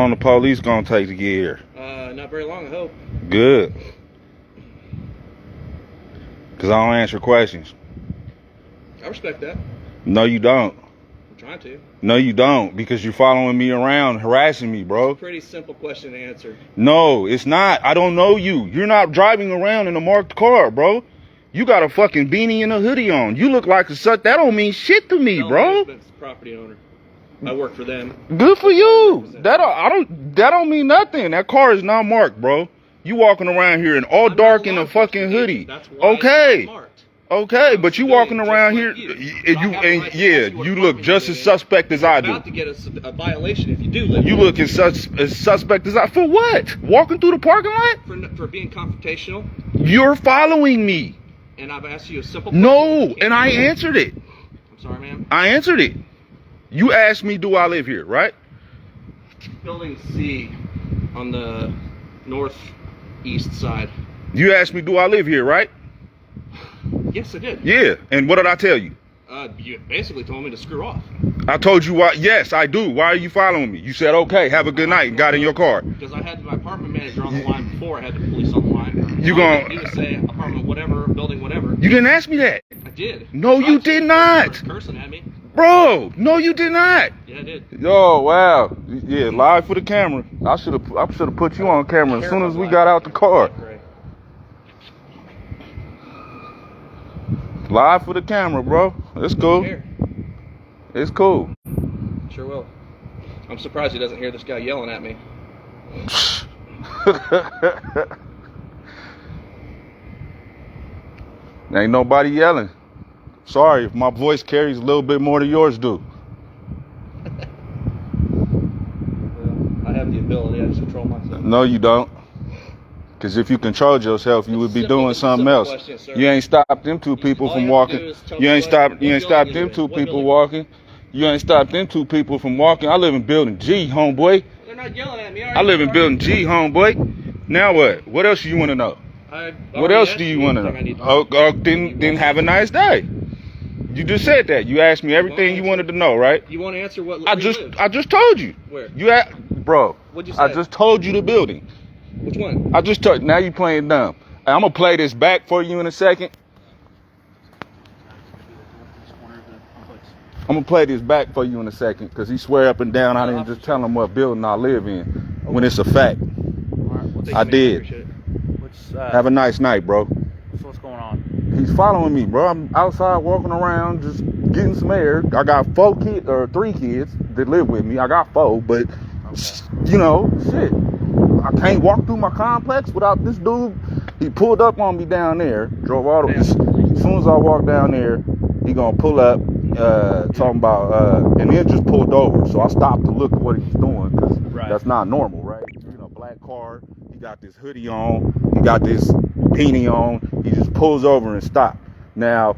long the police gonna take to get here? Not very long, I hope. Good. Because I don't answer questions. I respect that. No, you don't. I'm trying to. No, you don't. Because you're following me around, harassing me, bro. It's a pretty simple question to answer. No, it's not. I don't know you. You're not driving around in a marked car, bro. You got a fucking beanie and a hoodie on. You look like a suck. That don't mean shit to me, bro. Property owner. I work for them. Good for you. That don't mean nothing. That car is not marked, bro. You walking around here in all dark in a fucking hoodie. That's why okay. It's not marked. Okay, but you walking around here, you look just as suspect as I do. About to get a violation if you do live. You look as suspect as I. For what? Walking through the parking lot? For being confrontational. You're following me. And I've asked you a simple question. No, and I answered it. I'm sorry, ma'am. I answered it. You asked me, do I live here, right? Building C on the northeast side. You asked me, do I live here, right? Yes, I did. Yeah, and what did I tell you? You basically told me to screw off. I told you why. Yes, I do. Why are you following me? You said, okay, have a good night, and got in your car. Because I had my apartment manager on the line before I had the police on the line. You gonna... He was saying apartment whatever, building whatever. You didn't ask me that. I did. No, you did not. Cursing at me. Bro, no, you did not. Yeah, I did. Yo, wow. Yeah, live for the camera. I should have put you on camera as soon as we got out the car. Live for the camera, bro. It's cool. It's cool. Sure will. I'm surprised he doesn't hear this guy yelling at me. Ain't nobody yelling. Sorry if my voice carries a little bit more than yours do. Well, I have the ability. I just control myself. No, you don't. Because if you controlled yourself, you would be doing something else. You ain't stopped them two people from walking. You ain't stopped them two people walking. You ain't stopped them two people from walking. I live in building G, homeboy. They're not yelling at me. I live in building G, homeboy. Now what? What else do you want to know? What else do you want to know? Oh, then have a nice day. You just said that. You asked me everything you wanted to know, right? You want to answer what? I just told you. Where? Bro. What'd you say? I just told you the building. Which one? I just told. Now you playing dumb. I'm gonna play this back for you in a second. I'm gonna play this back for you in a second because he swear up and down I didn't just tell him what building I live in when it's a fact. I did. Have a nice night, bro. What's going on? He's following me, bro. I'm outside walking around just getting some air. I got 3 kids that live with me. I got 4, but you know, shit. I can't walk through my complex without this dude. He pulled up on me down there, drove all the way. As soon as I walk down there, he gonna pull up, talking about, and then just pulled over. So I stopped to look at what he was doing because that's not normal, right? You know, black car. He got this hoodie on. He got this beanie on. He just pulls over and stops. Now,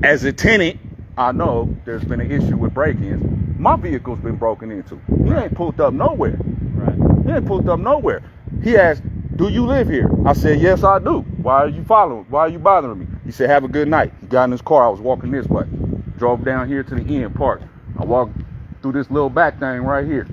as a tenant, I know there's been an issue with break-ins. My vehicle's been broken into. He ain't pulled up nowhere. He ain't pulled up nowhere. He asked, do you live here? I said, yes, I do. Why are you following? Why are you bothering me? He said, have a good night. He got in his car. I was walking this way. Drove down here to the end, parked. I walked through this little back thing right here.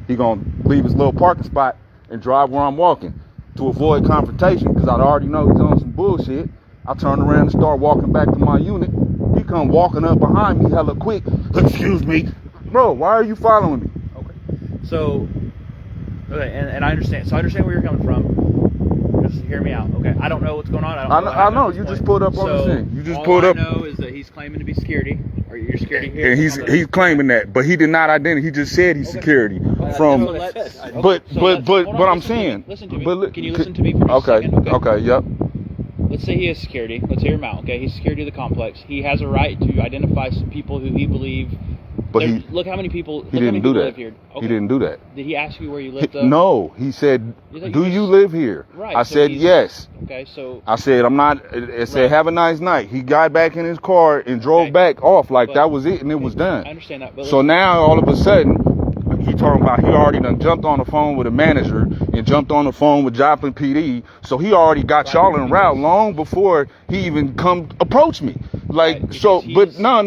He gonna leave his little parking spot and drive where I'm walking to avoid confrontation because I already know he's on some bullshit. I turned around and start walking back to my unit. He come walking up behind me hella quick. Excuse me. Bro, why are you following me? Okay. So, and I understand. So I understand where you're coming from. Just hear me out. Okay. I don't know what's going on. I know. You just pulled up on the scene. You just pulled up. All I know is that he's claiming to be security. Or you're security here. And he's claiming that, but he did not identify. He just said he's security. From, but I'm saying. Listen to me. Can you listen to me for just a second? Okay. Yep. Let's say he is security. Let's hear him out. Okay. He's security of the complex. He has a right to identify some people who he believes. But look how many people. He didn't do that. Live here. Okay. He didn't do that. Did he ask you where you lived? No, he said, "Do you live here?" Right. I said yes. Okay, so I said I'm not. It said have a nice night. He got back in his car and drove back off like that was it, and it was done. I understand that. But so now all of a sudden, he talking about he already done jumped on the phone with a manager and jumped on the phone with Joplin PD. So he already got y'all en route long before he even come approach me. Like, Right, so, but no.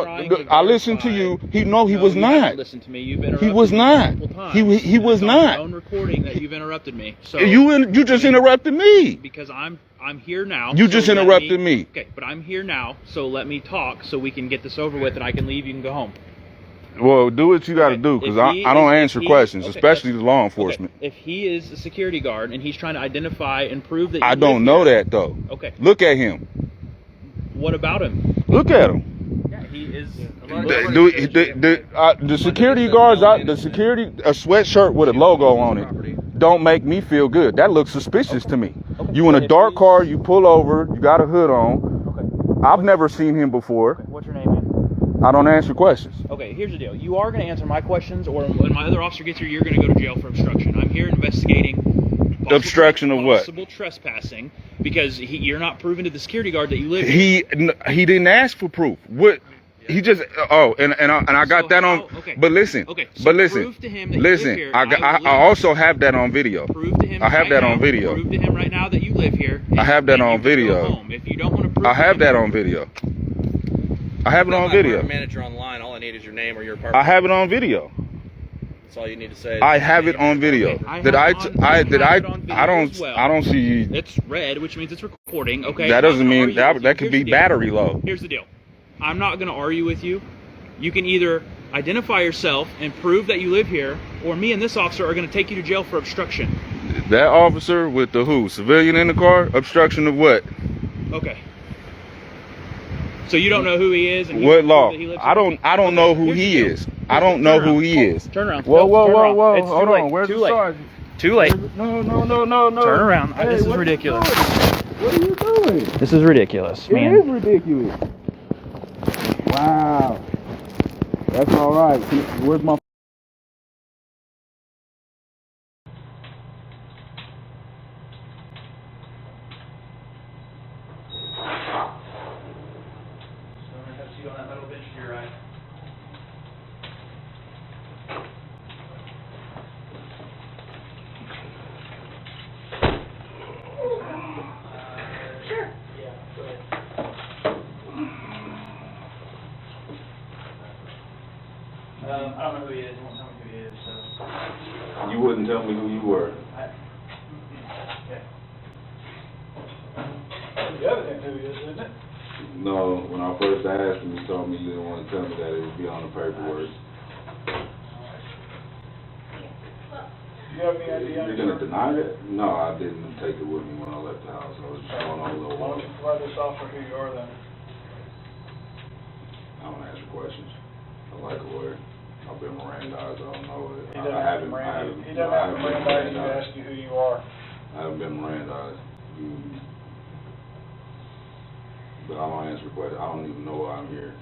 trying to I listened to you. He you was haven't not. listened to me. You've interrupted He was me not. multiple times. He was It's on not. your own recording that you've interrupted me. So You just interrupted me. because I'm here now. You so just let interrupted me. Okay, but I'm here now, so let me talk so we can get this over with and I can leave. You can go home. Well, do what you got to Okay, do, because if I he don't is- answer if he- questions, okay, especially that's- the law Okay, enforcement. if he is a security guard and he's trying to identify and prove that you I don't live know here, that though. Okay. Look at him. What about him? Look at him. Yeah, he is. The security guards out. The security a sweatshirt with a logo on it don't make me feel good. That looks suspicious to me. Okay. You in a dark car. You pull over. You got a hood on. Okay. I've never seen him before. What's your name, man? I don't answer questions. Okay, here's the deal. You are going to answer my questions, or when my other officer gets here, you're going to go to jail for obstruction. I'm here investigating Obstruction of what? Possible trespassing, because you're not proving to the security guard that you live here. He didn't ask for proof. What? He just and I got So that on. how- okay. But listen. Okay, so But listen. prove to him that you live Listen. here. I also have that on video. Prove to him. I have right that now, on video. Prove to him right now that you live here. I have that and on you can video. Go home. If you don't want to prove, I have to him, that on video. I have it on I'm video. a manager online. All I need is your name or your apartment. I have it on video. That's all you need to say. I have it on video. I Did have I? it on- I have it on video I don't. as well. I don't see. It's red, which means it's recording. Okay. That I'm doesn't not gonna mean argue with you. that could Here's be the deal. battery low. Here's the deal. I'm not going to argue with you. You can either identify yourself and prove that you live here, or me and this officer are going to take you to jail for obstruction. That officer with the who? Civilian in the car? Obstruction of what? Okay. So you don't know who he is? And you What prove law? that he lives I here? don't know who Here's the he deal. is. I don't know who he is. Turn around. Whoa, No, whoa, turn whoa, around. whoa. It's Hold too late. on. Where's Too the late. sergeant? Too late. No. Turn around. Hey, This is what are you ridiculous. doing? What are you doing? This is ridiculous, It man. is ridiculous. Wow. That's all right. Where's my... I don't know who he is. He won't tell me who he is. So. You wouldn't tell me who you were. Okay. The evidence who he is, isn't it? No, when I first asked him, he told me you didn't want to tell me that it would be on the paperwork. Do you have any idea? You're going to deny it? No, I didn't take it with me when I left the house. I was just going on a little Why walk. don't you provide this officer who you are then? I don't answer questions. I like a lawyer. I've been Mirandized. I don't know it. He doesn't have to Miranda. He doesn't have to Miranda you to ask you who you are. I haven't been Mirandized. But I don't answer questions. I don't even know why I'm here.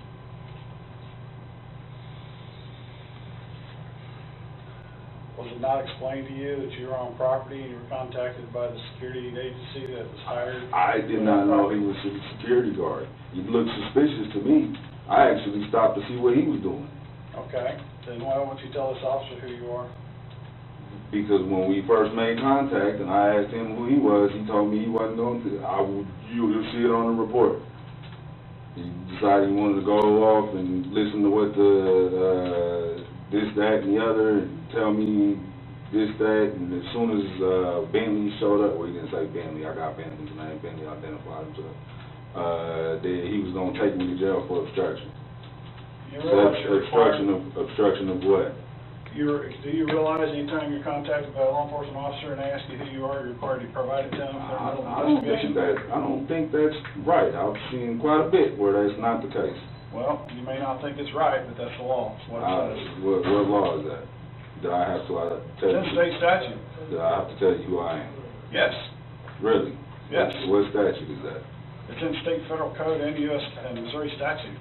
Was it not explained to you that you were on property and you were contacted by the security agency that was hired? I did not know he was a security guard. He looked suspicious to me. I actually stopped to see what he was doing. Okay, then why won't you tell this officer who you are? Because when we first made contact and I asked him who he was, he told me he wasn't going to. You'll see it on the report. He decided he wanted to go off and listen to what the this, that, and the other, and tell me this, that, and as soon as Bentley showed up, well, he didn't say Bentley, I got Bentley's name, Bentley identified himself, that he was going to take me to jail for obstruction. You So realize you're obstruction of what? do you realize anytime you're contacted by a law enforcement officer and they ask you who you are, you're required to provide it to them for their middle investigation? I don't think that's right. I've seen quite a bit where that's not the case. Well, you may not think it's right, but that's the law. It's what it says. What law is that? Did I have to tell It's in you? state statute. Did I have to tell you who I am? Yes. Really? Yes. What statute is that? It's in state federal code and U.S. and Missouri statute.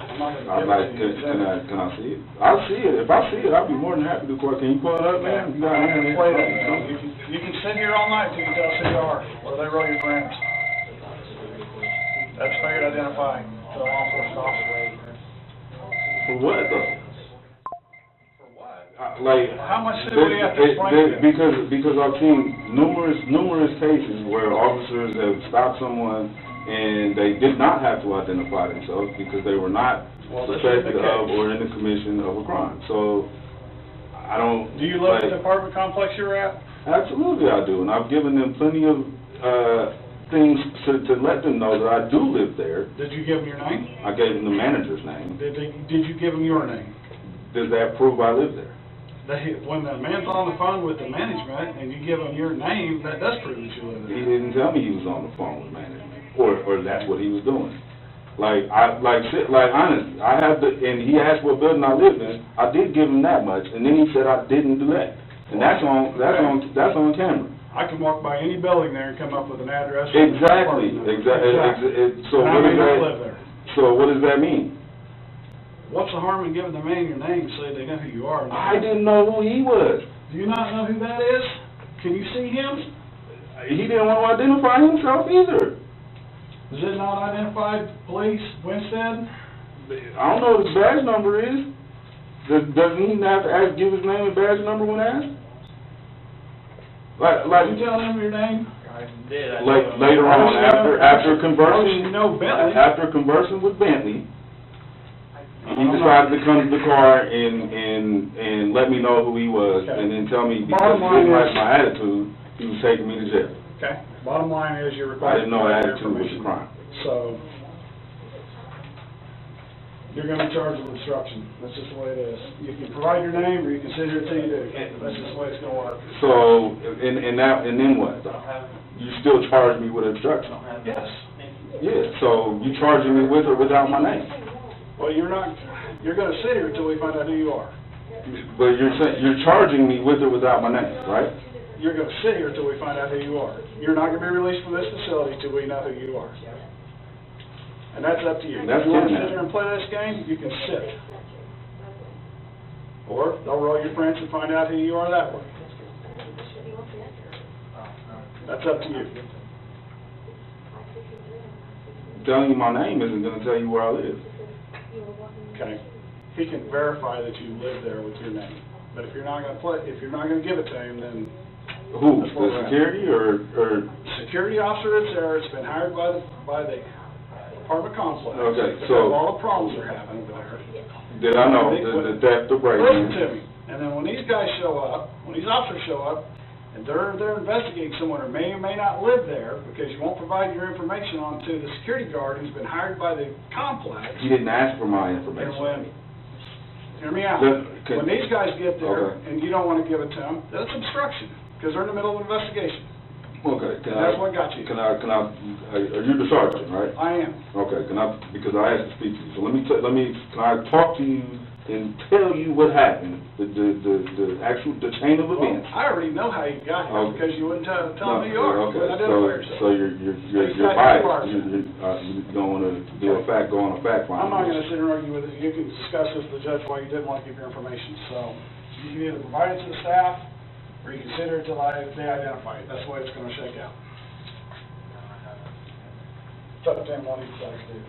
I'm not gonna I'd give like, it to you. can I see it? I'll see it. If I see it, I'll be more than happy to court. Can you pull it up, man? You got I can play that. it? You can sit here all night till you tell us who you are, or they roll your grams. That's fair to identify to a law enforcement officer. For what, though? For what? Like, How much do we have to explain to you? because I've seen numerous cases where officers have stopped someone and they did not have to identify themselves because they were not suspected of or in the commission of a crime. So, I don't... Do you live in the apartment complex you're at? Absolutely I do, and I've given them plenty of things to let them know that I do live there. Did you give them your name? I gave them the manager's name. Did you give them your name? Does that prove I live there? When the man's on the phone with the management and you give him your name, that does prove that you live there. He didn't tell me he was on the phone with management, or that's what he was doing. Honestly, I have and he asked what building I lived in. I did give him that much, and then he said I didn't do that, and that's on camera. I can walk by any building there and come up with an address. Exactly. So what does that? Live there. So what does that mean? What's the harm in giving the man your name so they know who you are? I didn't know who he was. Do you not know who that is? Can you see him? He didn't want to identify himself either. Is it not identified police, Winstead? I don't know what his badge number is. Doesn't he have to give his name and badge number when asked? Did you tell him your name? I did. Later on, after conversing, Bentley. With Bentley, he decided to come to the car and let me know who he was, and then tell me because he didn't like my attitude, he was taking me to jail. Okay. Bottom line is you're I required. didn't know attitude was a crime. So you're going to be charged with obstruction. That's just the way it is. You can provide your name, or you can sit here until you do. That's just the way it's going to work. So and then what? You still charge me with obstruction? Yes. Yeah. So you charging me with or without my name? Well, you're not. You're going to sit here until we find out who you are. But you're charging me with or without my name, right? You're going to sit here until we find out who you are. You're not going to be released from this facility until we know who you are. And that's up to you. If you want to sit here and play this game, you can sit. Or they'll roll your prints and find out who you are that way. That's up to you. Telling you my name isn't going to tell you where I live. Okay. He can verify that you live there with your name. But if you're not going to give it to him, then who? The security or security officer that's there? It's been hired by the apartment complex. Okay, so all the problems they're having over there. Did I know the theft of break? Listen to me. And then when these guys show up, when these officers show up, and they're investigating someone who may or may not live there because you won't provide your information on to the security guard who's been hired by the complex. He didn't ask for my information. And hear me out. When these guys get there and you don't want to give it to them, that's obstruction because they're in the middle of an investigation. Okay. That's what got you. Are you the sergeant, right? I am. Okay. Because I asked to speak to you. So can I talk to you and tell you what happened, the chain of events? I already know how you got here because you wouldn't tell me who you are. Okay. So you're biased. You don't want to go on a fact line. I'm not going to sit and argue with you. You can discuss this with the judge why you didn't want to give your information. So you can either provide it to the staff or you can sit here until they identify it. That's the way it's going to shake out. It's up to them what he decides to do.